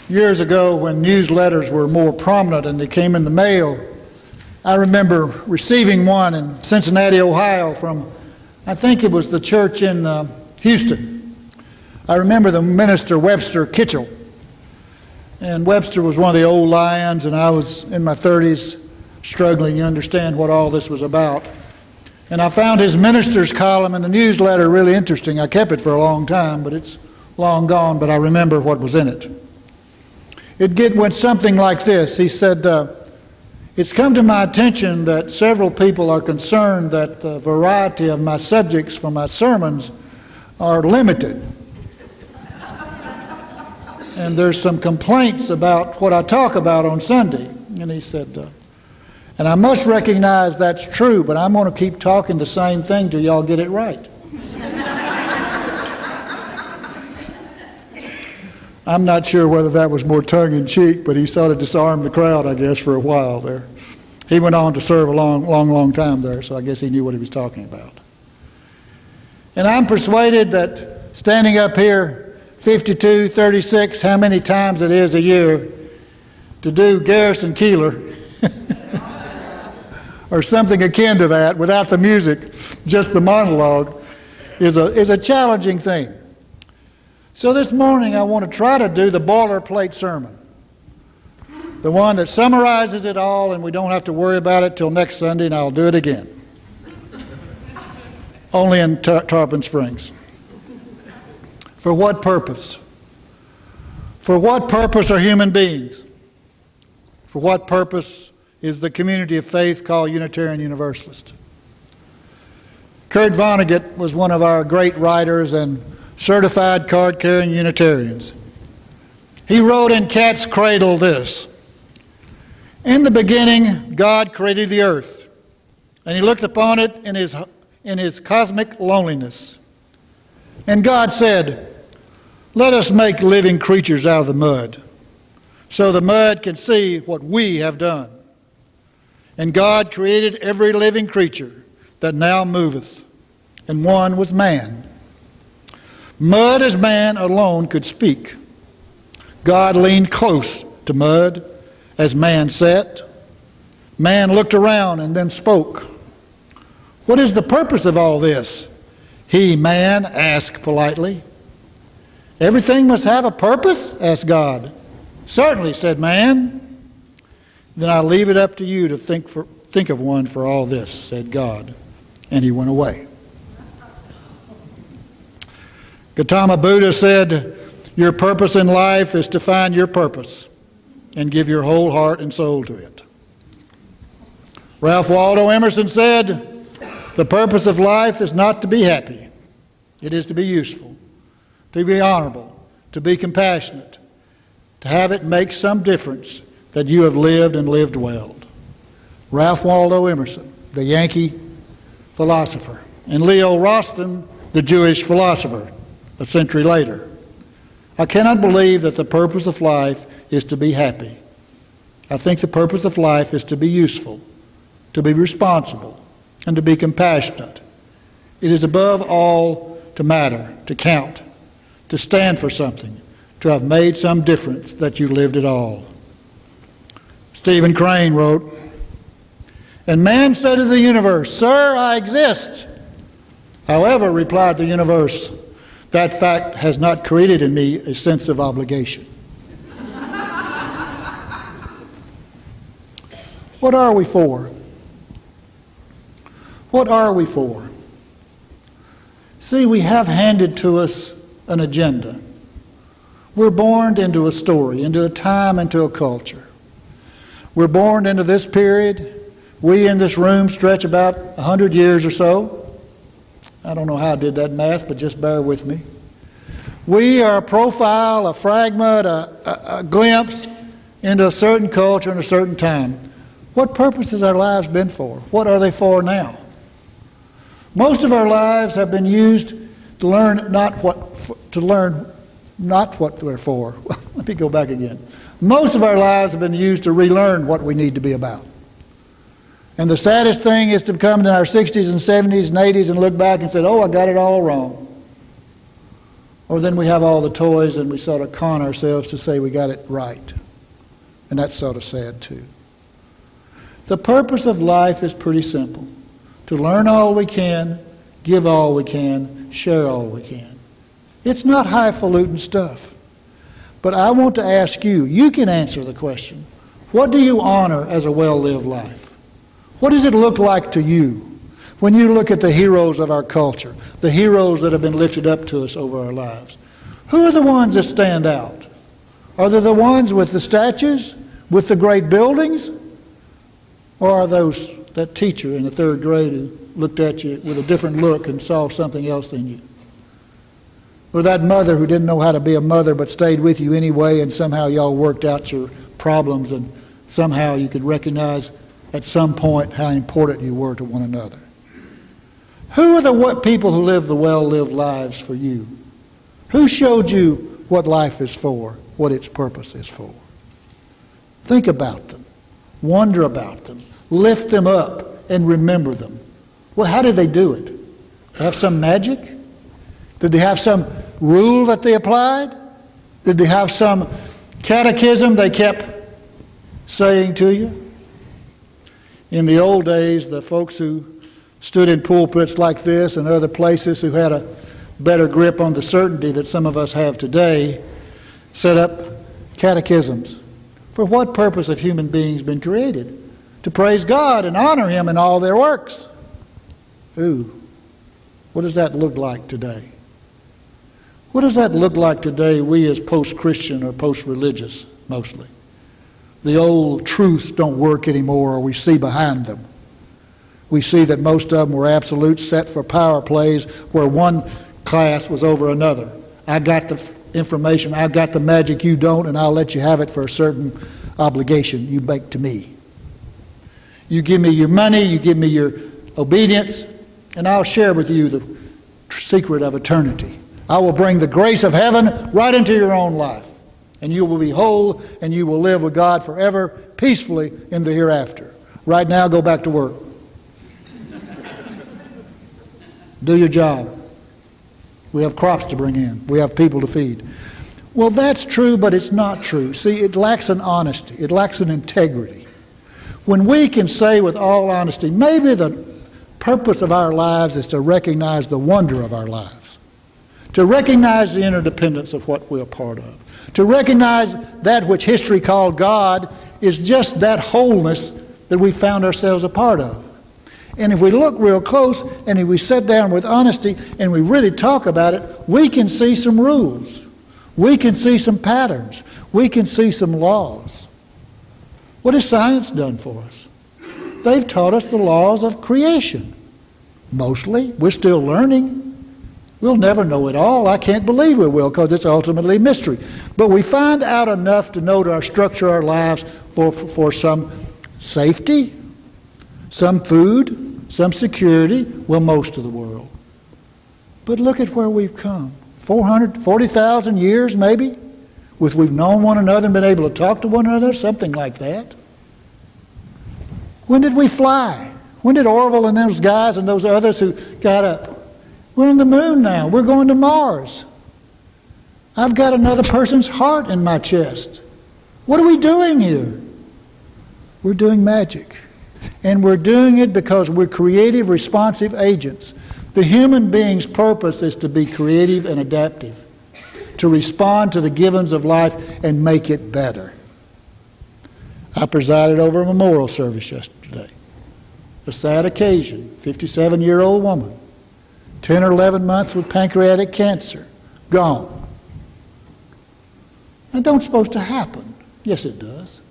Years ago, when newsletters were more prominent and they came in the mail, I remember receiving one in Cincinnati, Ohio from, I think it was the church in Houston. I remember the minister, Webster Kitchell. And Webster was one of the old lions, and I was in my 30s struggling to understand what all this was about. And I found his minister's column in the newsletter really interesting. I kept it for a long time, but it's long gone, but I remember what was in it. It went something like this. He said, it's come to my attention that several people are concerned that the variety of my subjects for my sermons are limited. And there's some complaints about what I talk about on Sunday. And he said, and I must recognize that's true, but I'm going to keep talking the same thing till y'all get it right. I'm not sure whether that was more tongue-in-cheek, but he sort of disarmed the crowd, I guess, for a while there. He went on to serve a long time there, so I guess he knew what he was talking about. And I'm persuaded that standing up here 52, 36, how many times it is a year, to do Garrison Keillor, or something akin to that, without the music, just the monologue, is a challenging thing. So this morning I want to try to do the boilerplate sermon, the one that summarizes it all and we don't have to worry about it till next Sunday, and I'll do it again. Only in Tarpon Springs. For what purpose? For what purpose are human beings? For what purpose is the community of faith called Unitarian Universalist? Kurt Vonnegut was one of our great writers and certified card-carrying Unitarians. He wrote in Cat's Cradle this: in the beginning, God created the earth, and he looked upon it in his cosmic loneliness. And God said, let us make living creatures out of the mud, so the mud can see what we have done. And God created every living creature that now moveth, and one was man. Mud as man alone could speak. God leaned close to mud as man sat. Man looked around and then spoke. What is the purpose of all this? He, man, asked politely. Everything must have a purpose? Asked God. Certainly, said man. Then I leave it up to you to think of one for all this, said God. And he went away. Gautama Buddha said, your purpose in life is to find your purpose and give your whole heart and soul to it. Ralph Waldo Emerson said, the purpose of life is not to be happy. It is to be useful, to be honorable, to be compassionate, to have it make some difference that you have lived and lived well. Ralph Waldo Emerson, the Yankee philosopher, and Leo Rostand, the Jewish philosopher, a century later. I cannot believe that the purpose of life is to be happy. I think the purpose of life is to be useful, to be responsible, and to be compassionate. It is above all to matter, to count, to stand for something, to have made some difference that you lived at all. Stephen Crane wrote, and man said to the universe, sir, I exist. However, replied the universe, that fact has not created in me a sense of obligation. What are we for? What are we for? See, we have handed to us an agenda. We're born into a story, into a time, into a culture. We're born into this period. We in this room stretch about 100 years or so. I don't know how I did that math, but just bear with me. We are a profile, a fragment, a glimpse into a certain culture and a certain time. What purpose has our lives been for? What are they for now? Most of our lives have been used to learn not what they're for. Let me go back again. Most of our lives have been used to relearn what we need to be about. And the saddest thing is to come in our 60s and 70s and 80s and look back and say, oh, I got it all wrong. Or then we have all the toys and we sort of con ourselves to say we got it right. And that's sort of sad too. The purpose of life is pretty simple. To learn all we can, give all we can, share all we can. It's not highfalutin stuff. But I want to ask you, you can answer the question, what do you honor as a well-lived life? What does it look like to you when you look at the heroes of our culture, the heroes that have been lifted up to us over our lives? Who are the ones that stand out? Are they the ones with the statues, with the great buildings? Or are those that teacher in the third grade who looked at you with a different look and saw something else in you? Or that mother who didn't know how to be a mother but stayed with you anyway, and somehow y'all worked out your problems and somehow you could recognize at some point how important you were to one another. Who are the people who live the well-lived lives for you? Who showed you what life is for, what its purpose is for? Think about them. Wonder about them. Lift them up and remember them. Well, how did they do it? Have some magic? Did they have some rule that they applied? Did they have some catechism they kept saying to you? In the old days, the folks who stood in pulpits like this and other places who had a better grip on the certainty that some of us have today set up catechisms. For what purpose have human beings been created? To praise God and honor Him in all their works. Ooh, what does that look like today? What does that look like today, we as post-Christian or post-religious mostly? The old truths don't work anymore, or we see behind them. We see that most of them were absolute, set for power plays where one class was over another. I got the information, I've got the magic you don't, and I'll let you have it for a certain obligation you make to me. You give me your money, you give me your obedience, and I'll share with you the secret of eternity. I will bring the grace of heaven right into your own life, and you will be whole, and you will live with God forever, peacefully in the hereafter. Right now, go back to work. Do your job. We have crops to bring in. We have people to feed. Well, that's true, but it's not true. See, it lacks an honesty. It lacks an integrity. When we can say with all honesty, maybe the purpose of our lives is to recognize the wonder of our lives, to recognize the interdependence of what we're part of, to recognize that which history called God is just that wholeness that we found ourselves a part of. And if we look real close and if we sit down with honesty and we really talk about it, we can see some rules. We can see some patterns. We can see some laws. What has science done for us? They've taught us the laws of creation. Mostly. We're still learning. We'll never know it all. I can't believe we will, because it's ultimately mystery. But we find out enough to know to structure our lives for some safety, some food, some security, well, most of the world. But look at where we've come. 440,000 years maybe, with we've known one another and been able to talk to one another, something like that. When did we fly? When did Orville and those guys and those others who got up? We're on the moon now. We're going to Mars. I've got another person's heart in my chest. What are we doing here? We're doing magic. And we're doing it because we're creative, responsive agents. The human being's purpose is to be creative and adaptive, to respond to the givens of life and make it better. I presided over a memorial service yesterday. A sad occasion, 57-year-old woman, 10 or 11 months with pancreatic cancer, gone. That don't supposed to happen. Yes, it does.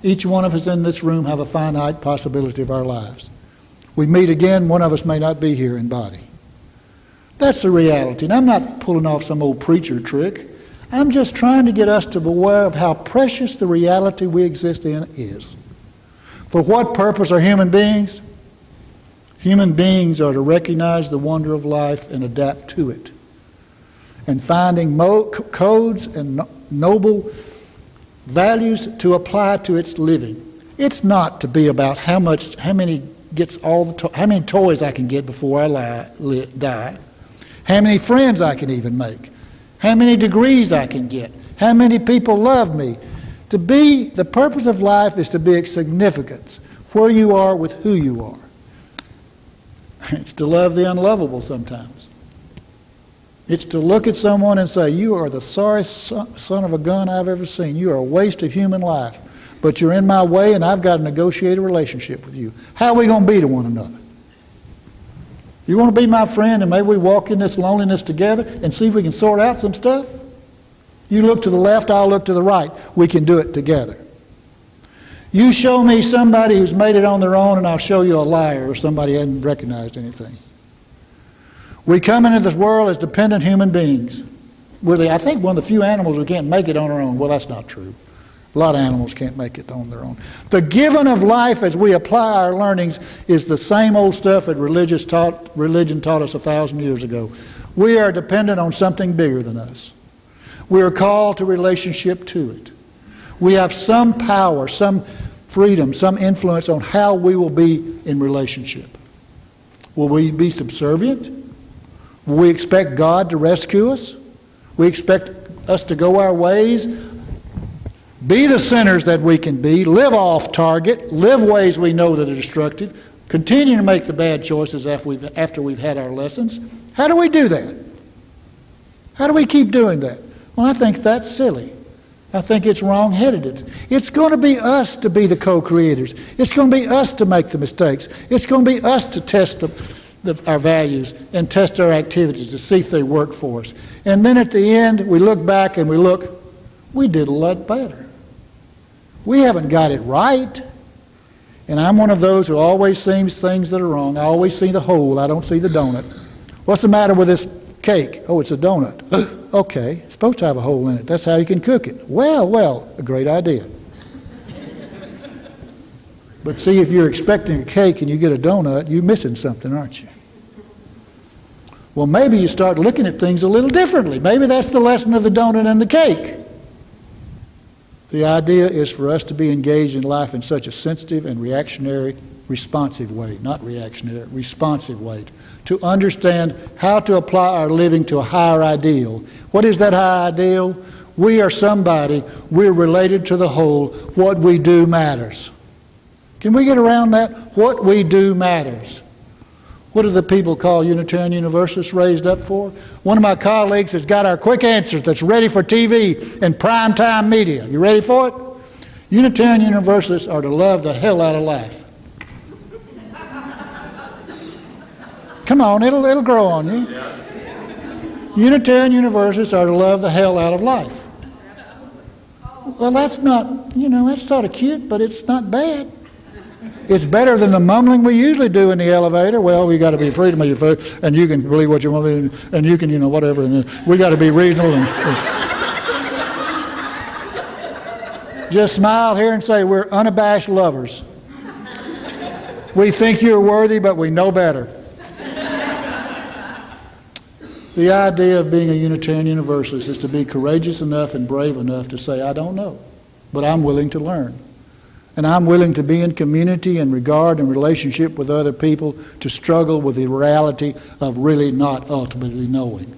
Each one of us in this room have a finite possibility of our lives. We meet again, one of us may not be here in body. That's the reality. And I'm not pulling off some old preacher trick. I'm just trying to get us to be aware of how precious the reality we exist in is. For what purpose are human beings? Human beings are to recognize the wonder of life and adapt to it. And finding codes and noble values to apply to its living. It's not to be about how many toys I can get before I die. how many friends I can even make, how many degrees I can get, how many people love me. The purpose of life is to be of significance, where you are with who you are. It's to love the unlovable sometimes. It's to look at someone and say, you are the sorriest son of a gun I've ever seen. You are a waste of human life. But you're in my way and I've got to negotiate a relationship with you. How are we going to be to one another? You want to be my friend and maybe we walk in this loneliness together and see if we can sort out some stuff? You look to the left, I'll look to the right. We can do it together. You show me somebody who's made it on their own and I'll show you a liar or somebody who hasn't recognized anything. We come into this world as dependent human beings. I think one of the few animals who can't make it on our own. Well, that's not true. A lot of animals can't make it on their own. The giving of life as we apply our learnings is the same old stuff that religion taught us 1,000 years ago. We are dependent on something bigger than us. We are called to relationship to it. We have some power, some freedom, some influence on how we will be in relationship. Will we be subservient? Will we expect God to rescue us? We expect us to go our ways, be the sinners that we can be, live off target, live ways we know that are destructive, continue to make the bad choices after we've had our lessons. How do we do that? How do we keep doing that? Well, I think that's silly. I think it's wrong-headed. It's going to be us to be the co-creators. It's going to be us to make the mistakes. It's going to be us to test our values and test our activities to see if they work for us. And then at the end, we look back and we did a lot better. We haven't got it right. And I'm one of those who always sees things that are wrong. I always see the hole. I don't see the donut. What's the matter with this cake? Oh, it's a donut. Okay, it's supposed to have a hole in it. That's how you can cook it. Well, a great idea. But see, if you're expecting a cake and you get a donut, you're missing something, aren't you? Well, maybe you start looking at things a little differently. Maybe that's the lesson of the donut and the cake. The idea is for us to be engaged in life in such a sensitive and reactionary, responsive way, not reactionary, responsive way, to understand how to apply our living to a higher ideal. What is that higher ideal? We are somebody. We're related to the whole. What we do matters. Can we get around that? What we do matters. What do the people call Unitarian Universalists raised up for? One of my colleagues has got our quick answers that's ready for TV and primetime media. You ready for it? Unitarian Universalists are to love the hell out of life. Come on, it'll grow on you. Unitarian Universalists are to love the hell out of life. Well, that's not, that's sort of cute, but it's not bad. It's better than the mumbling we usually do in the elevator. Well, we got to be freedom of your food, and you can believe what you want to do, and you can, whatever. And we got to be reasonable. Just smile here and say we're unabashed lovers. We think you're worthy, but we know better. The idea of being a Unitarian Universalist is to be courageous enough and brave enough to say, I don't know, but I'm willing to learn. And I'm willing to be in community and regard and relationship with other people to struggle with the reality of really not ultimately knowing.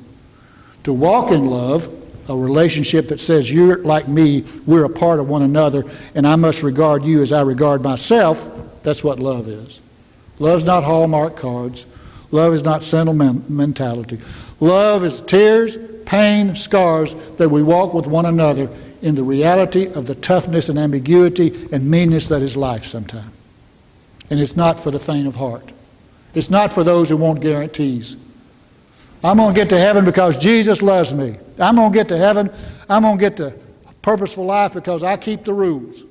To walk in love, a relationship that says you're like me, we're a part of one another, and I must regard you as I regard myself, that's what love is. Love's not Hallmark cards. Love is not sentimentality. Love is tears, pain, scars that we walk with one another in the reality of the toughness and ambiguity and meanness that is life sometimes. And it's not for the faint of heart. It's not for those who want guarantees. I'm going to get to heaven because Jesus loves me. I'm going to get to heaven. I'm going to get to purposeful life because I keep the rules.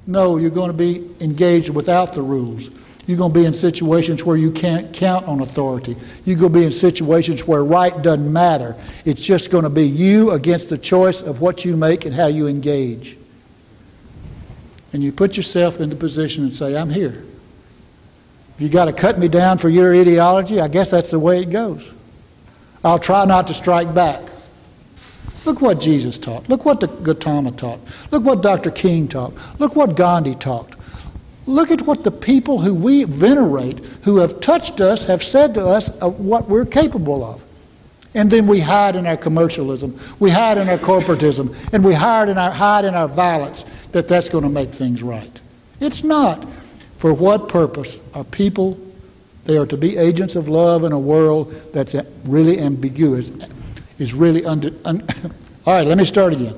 No, you're going to be engaged without the rules. You're going to be in situations where you can't count on authority. You're going to be in situations where right doesn't matter. It's just going to be you against the choice of what you make and how you engage. And you put yourself in the position and say, I'm here. If you got to cut me down for your ideology, I guess that's the way it goes. I'll try not to strike back. Look what Jesus taught. Look what the Gautama taught. Look what Dr. King taught. Look what Gandhi taught. Look at what the people who we venerate, who have touched us, have said to us of what we're capable of. And then we hide in our commercialism, we hide in our corporatism, and we hide in our violence that that's going to make things right. It's not. For what purpose are people? They are to be agents of love in a world that's really ambiguous, is really all right, let me start again.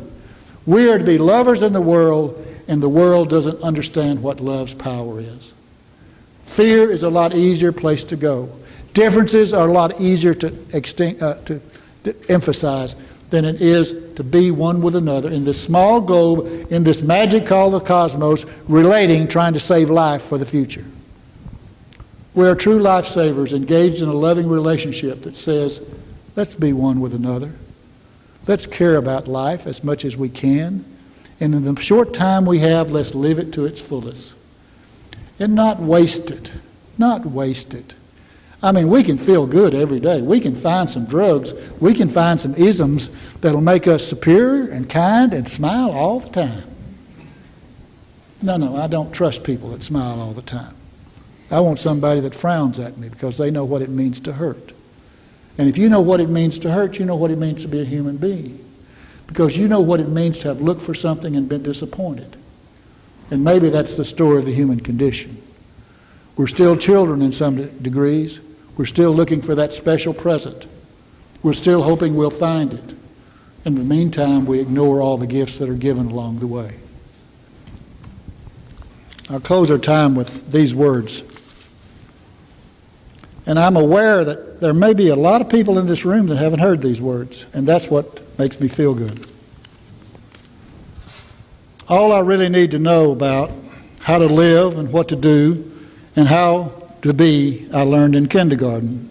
We are to be lovers in the world, and the world doesn't understand what love's power is. Fear is a lot easier place to go. Differences are a lot easier to emphasize than it is to be one with another in this small globe, in this magic called the cosmos, relating, trying to save life for the future. We are true lifesavers engaged in a loving relationship that says, let's be one with another. Let's care about life as much as we can. And in the short time we have, let's live it to its fullest. And not waste it. Not waste it. I mean, we can feel good every day. We can find some drugs. We can find some isms that'll make us superior and kind and smile all the time. No, I don't trust people that smile all the time. I want somebody that frowns at me because they know what it means to hurt. And if you know what it means to hurt, you know what it means to be a human being. Because you know what it means to have looked for something and been disappointed. And maybe that's the story of the human condition. We're still children in some degrees. We're still looking for that special present. We're still hoping we'll find it. In the meantime, we ignore all the gifts that are given along the way. I'll close our time with these words. And I'm aware that there may be a lot of people in this room that haven't heard these words, and that's what makes me feel good. All I really need to know about how to live and what to do and how to be, I learned in kindergarten.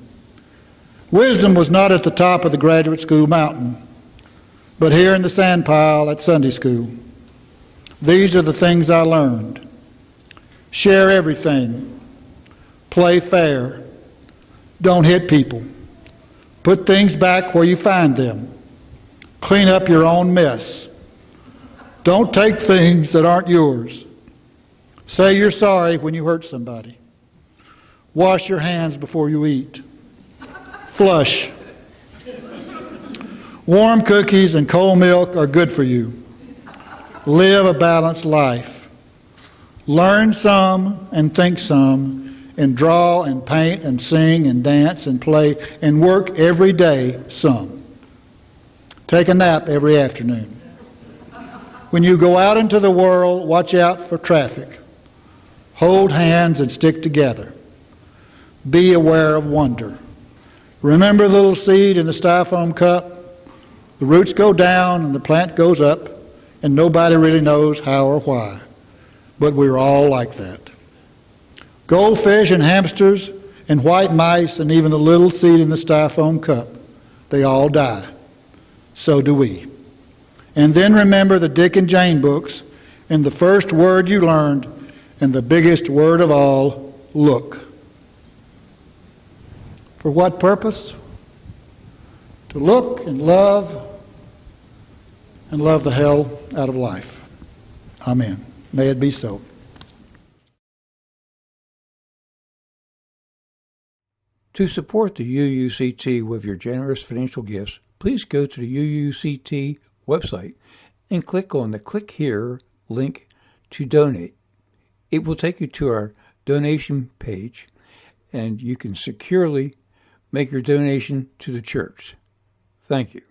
Wisdom was not at the top of the graduate school mountain, but here in the sand pile at Sunday school. These are the things I learned. Share everything. Play fair. Don't hit people. Put things back where you find them. Clean up your own mess. Don't take things that aren't yours. Say you're sorry when you hurt somebody. Wash your hands before you eat. Flush. Warm cookies and cold milk are good for you. Live a balanced life. Learn some and think some, and draw and paint and sing and dance and play and work every day some. Take a nap every afternoon. When you go out into the world, watch out for traffic. Hold hands and stick together. Be aware of wonder. Remember the little seed in the styrofoam cup? The roots go down and the plant goes up, and nobody really knows how or why. But we're all like that. Goldfish and hamsters and white mice and even the little seed in the styrofoam cup, they all die. So do we. And then remember the Dick and Jane books and the first word you learned and the biggest word of all, look. For what purpose? To look and love the hell out of life. Amen. May it be so. To support the UUCT with your generous financial gifts, please go to the UUCT website and click on the Click Here link to donate. It will take you to our donation page, and you can securely make your donation to the church. Thank you.